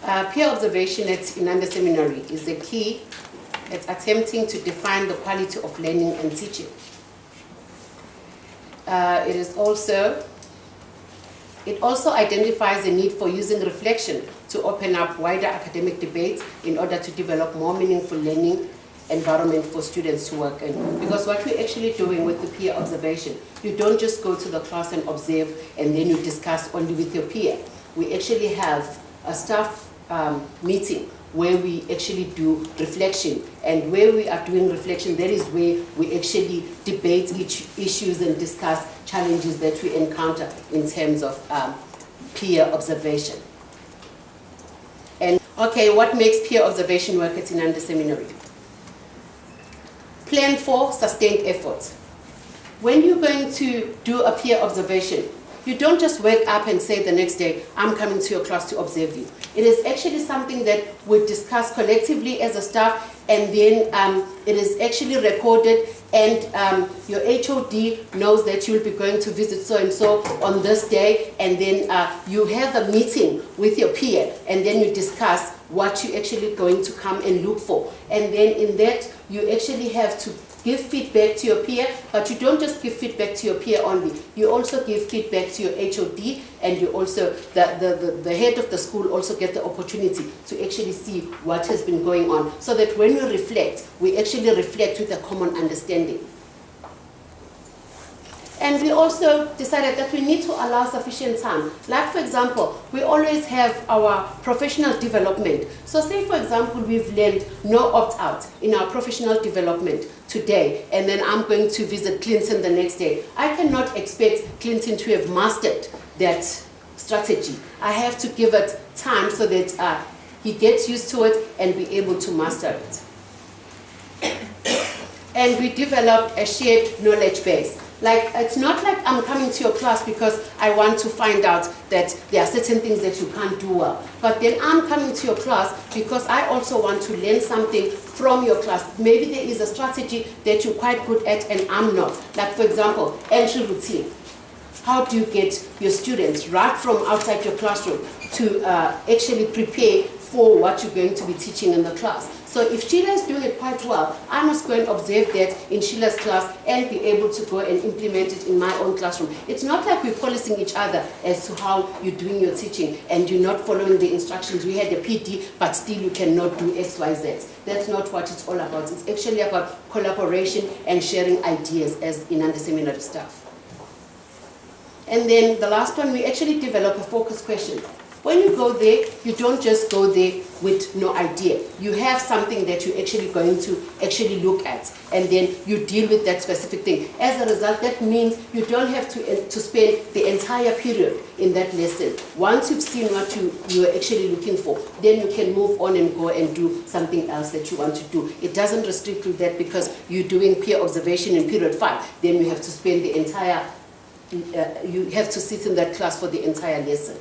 Peer observation at Inanda Seminary is the key at attempting to define the quality of learning and teaching. It also identifies the need for using reflection to open up wider academic debates in order to develop more meaningful learning environment for students to work in. Because what we're actually doing with the peer observation, you don't just go to the class and observe and then you discuss only with your peer. We actually have a staff meeting where we actually do reflection, and where we are doing reflection, that is where we actually debate issues and discuss challenges that we encounter in terms of peer observation. And okay, what makes peer observation work at Inanda Seminary? Plan for sustained effort. When you're going to do a peer observation, you don't just wake up and say the next day, I'm coming to your class to observe you. It is actually something that we discuss collectively as a staff, and then it is actually recorded, and your HOD knows that you'll be going to visit so-and-so on this day, and then you have a meeting with your peer, and then you discuss what you're actually going to come and look for. And then in that, you actually have to give feedback to your peer, but you don't just give feedback to your peer only. You also give feedback to your HOD, and you also, the head of the school also get the opportunity to actually see what has been going on, so that when we reflect, we actually reflect with a common understanding. And we also decided that we need to allow sufficient time. Like, for example, we always have our professional development. So say, for example, we've learned no opt-out in our professional development today, and then I'm going to visit Clinton the next day. I cannot expect Clinton to have mastered that strategy. I have to give it time so that he gets used to it and be able to master it. And we developed a shared knowledge base. Like, it's not like I'm coming to your class because I want to find out that there are certain things that you can't do well. But then I'm coming to your class because I also want to learn something from your class. Maybe there is a strategy that you're quite good at and I'm not. Like, for example, entry routine. How do you get your students right from outside your classroom to actually prepare for what you're going to be teaching in the class? So if Sheila is doing it quite well, I must go and observe that in Sheila's class and be able to go and implement it in my own classroom. It's not like we're policing each other as to how you're doing your teaching and you're not following the instructions. We had a PD, but still you cannot do X, Y, Z. That's not what it's all about. It's actually about collaboration and sharing ideas as Inanda Seminary staff. And then the last one, we actually develop a focus question. When you go there, you don't just go there with no idea. You have something that you're actually going to actually look at, and then you deal with that specific thing. As a result, that means you don't have to spend the entire period in that lesson. Once you've seen what you're actually looking for, then you can move on and go and do something else that you want to do. It doesn't restrict you that because you're doing peer observation in period 5, then you have to spend the entire, you have to sit in that class for the entire lesson.